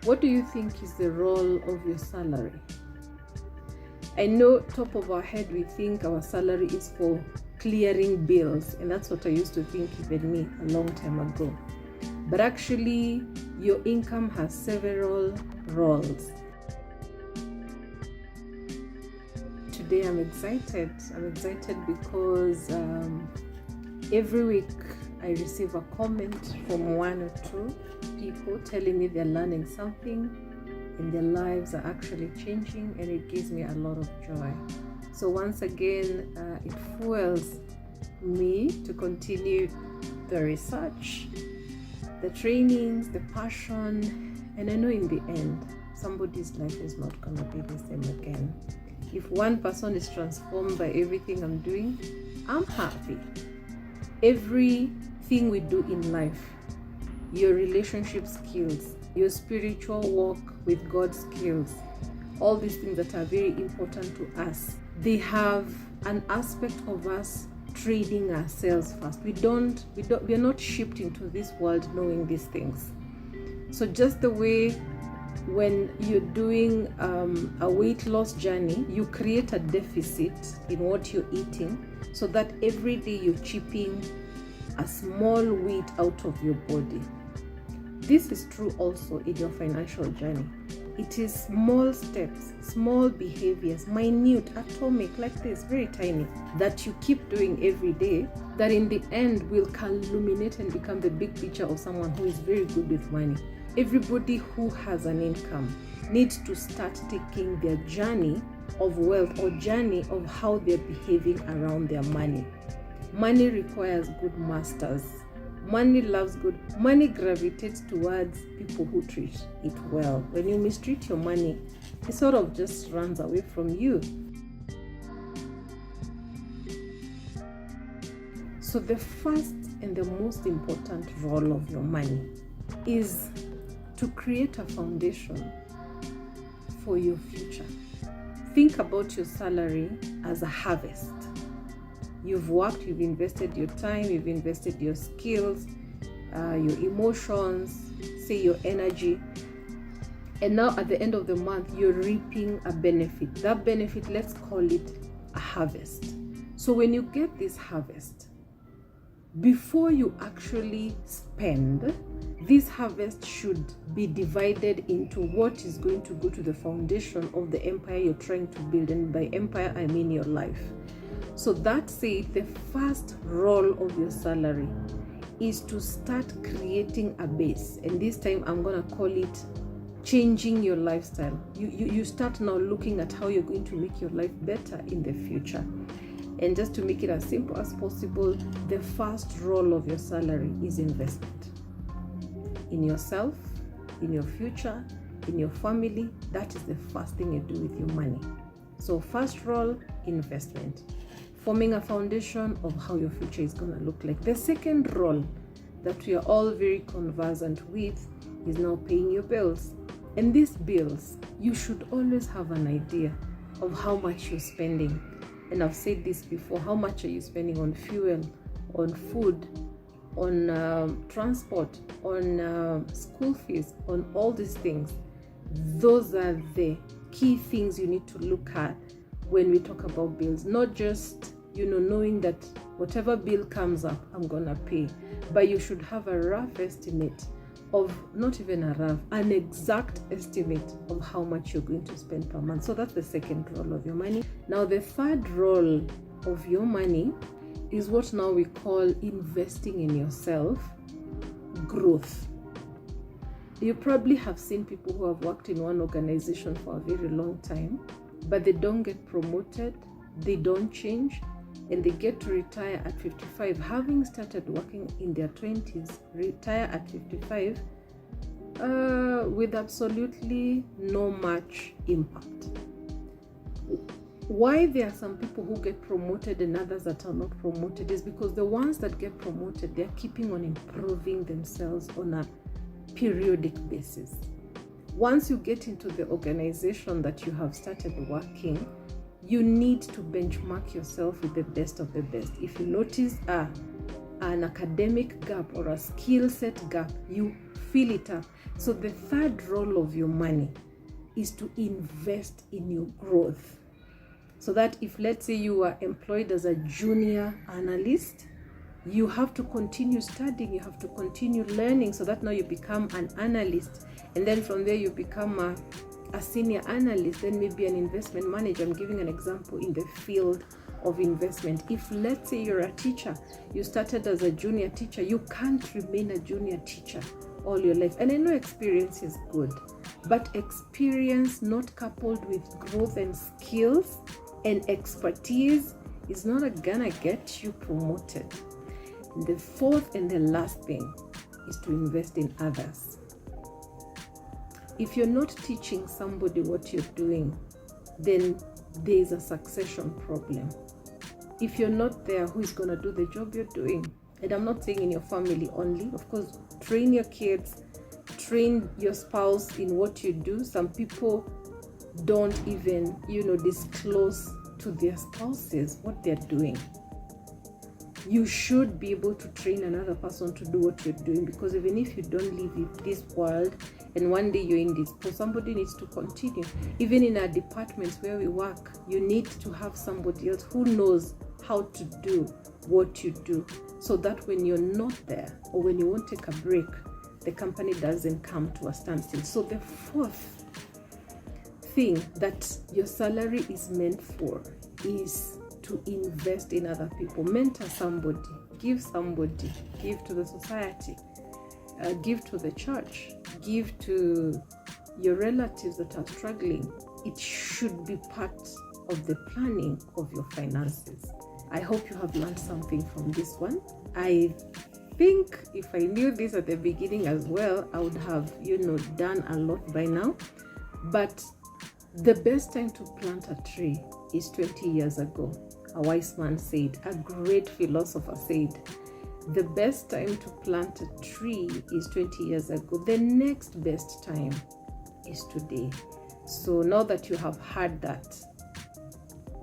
What do you think is the role of your salary? I know top of our head we think our salary is for clearing bills, and that's what I used to think, even me, a long time ago. But actually, your income has several roles. Today I'm excited. Because every week I receive a comment from one or two people telling me they're learning something and their lives are actually changing, and it gives me a lot of joy. So once again, it fuels me to continue the research, the trainings, the passion, and I know in the end, somebody's life is not going to be the same again. If one person is transformed by everything I'm doing, I'm happy. Everything we do in life, your relationship skills, your spiritual walk with God skills, all these things that are very important to us, they have an aspect of us trading ourselves first. We are not shipped into this world knowing these things. So just the way when you're doing a weight loss journey, you create a deficit in what you're eating so that every day you're chipping a small weight out of your body. This is true also in your financial journey. It is small steps, small behaviors, minute, atomic, like this, very tiny, that you keep doing every day, that in the end will culminate and become the big picture of someone who is very good with money. Everybody who has an income needs to start taking their journey of wealth or journey of how they're behaving around their money. Money requires good masters. Money loves good. Money gravitates towards people who treat it well. When you mistreat your money, it sort of just runs away from you. So the first and the most important role of your money is to create a foundation for your future. Think about your salary as a harvest. You've worked, you've invested your time, you've invested your skills, your emotions, say your energy, and now at the end of the month, you're reaping a benefit. That benefit, let's call it a harvest. So when you get this harvest, before you actually spend, this harvest should be divided into what is going to go to the foundation of the empire you're trying to build. And by empire, I mean your life. So that said, the first role of your salary is to start creating a base. And this time I'm going to call it changing your lifestyle. You start now looking at how you're going to make your life better in the future. And just to make it as simple as possible, the first role of your salary is investment. In yourself, in your future, in your family. That is the first thing you do with your money. So first role, investment. Forming a foundation of how your future is going to look like. The second role that we are all very conversant with is now paying your bills. And these bills, you should always have an idea of how much you're spending. And I've said this before, how much are you spending on fuel, on food, on transport, on school fees, on all these things. Those are the key things you need to look at when we talk about bills. Not just, knowing that whatever bill comes up, I'm gonna pay. But you should have a rough estimate of, not even a rough, an exact estimate of how much you're going to spend per month. So that's the second role of your money. Now the third role of your money is what now we call investing in yourself, growth. You probably have seen people who have worked in one organization for a very long time, but they don't get promoted, they don't change, and they get to retire at 55, having started working in their 20s, retire at 55 with absolutely no much impact. Why there are some people who get promoted and others that are not promoted is because the ones that get promoted, they're keeping on improving themselves on a periodic basis. Once you get into the organization that you have started working, you need to benchmark yourself with the best of the best. If you notice an academic gap or a skill set gap, you fill it up. So the third role of your money is to invest in your growth. So that if, let's say, you are employed as a junior analyst, you have to continue studying, you have to continue learning, so that now you become an analyst, and then from there you become a senior analyst, then maybe an investment manager. I'm giving an example in the field of investment. If, let's say, you're a teacher, you started as a junior teacher, you can't remain a junior teacher all your life. And I know experience is good, but experience not coupled with growth and skills and expertise is not gonna get you promoted. The fourth and the last thing is to invest in others. If you're not teaching somebody what you're doing, then there's a succession problem. If you're not there, who is going to do the job you're doing? And I'm not saying in your family only. Of course, train your kids, train your spouse in what you do. Some people don't even, disclose to their spouses what they're doing. You should be able to train another person to do what you're doing, because even if you don't live in this world and one day you're in this post, somebody needs to continue. Even in our departments where we work, you need to have somebody else who knows how to do what you do, so that when you're not there or when you won't take a break, the company doesn't come to a standstill. So the fourth thing that your salary is meant for is to invest in other people. Mentor somebody, give to the society, give to the church, give to your relatives that are struggling. It should be part of the planning of your finances. I hope you have learned something from this one. I think if I knew this at the beginning as well, I would have, done a lot by now. But the best time to plant a tree is 20 years ago. A wise man said, a great philosopher said, the best time to plant a tree is 20 years ago. The next best time is today. So now that you have heard that,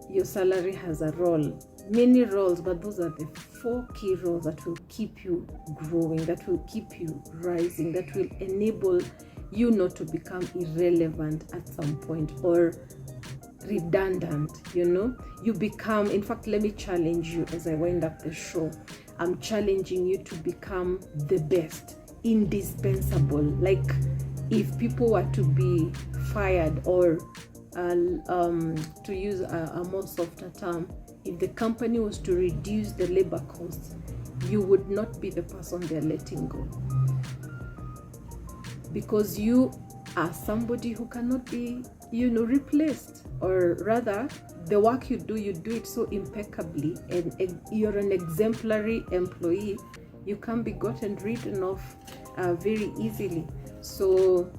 your salary has a role, many roles, but those are the 4 key roles that will keep you growing, that will keep you rising, that will enable you not to become irrelevant at some point or redundant. You become, in fact, let me challenge you as I wind up the show. I'm challenging you to become the best, indispensable. Like, if people were to be fired, or to use a more softer term, if the company was to reduce the labor costs, you would not be the person they're letting go, because you are somebody who cannot be replaced, or rather, the work you do it so impeccably, and you're an exemplary employee. You can't be gotten rid of very easily. So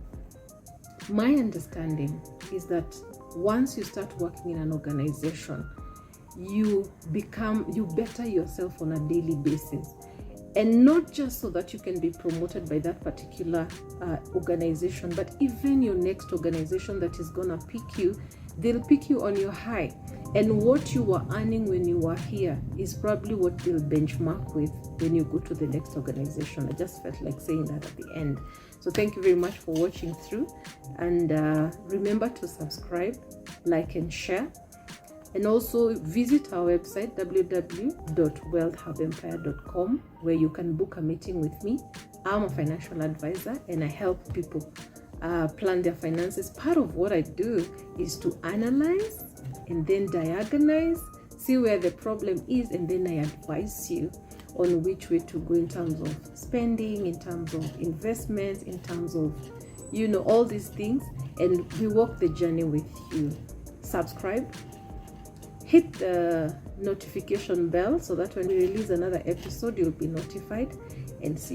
my understanding is that once you start working in an organization, you better yourself on a daily basis. And not just so that you can be promoted by that particular organization, but even your next organization that is going to pick you, they'll pick you on your high. And what you were earning when you were here is probably what they'll benchmark with when you go to the next organization. I just felt like saying that at the end. So thank you very much for watching through. And remember to subscribe, like, and share. And also visit our website, www.wealthhubempire.com, where you can book a meeting with me. I'm a financial advisor, and I help people plan their finances. Part of what I do is to analyze and then diagnose, see where the problem is, and then I advise you on which way to go in terms of spending, in terms of investments, in terms of, all these things. And we walk the journey with you. Subscribe. Hit the notification bell so that when we release another episode, you'll be notified, and see you.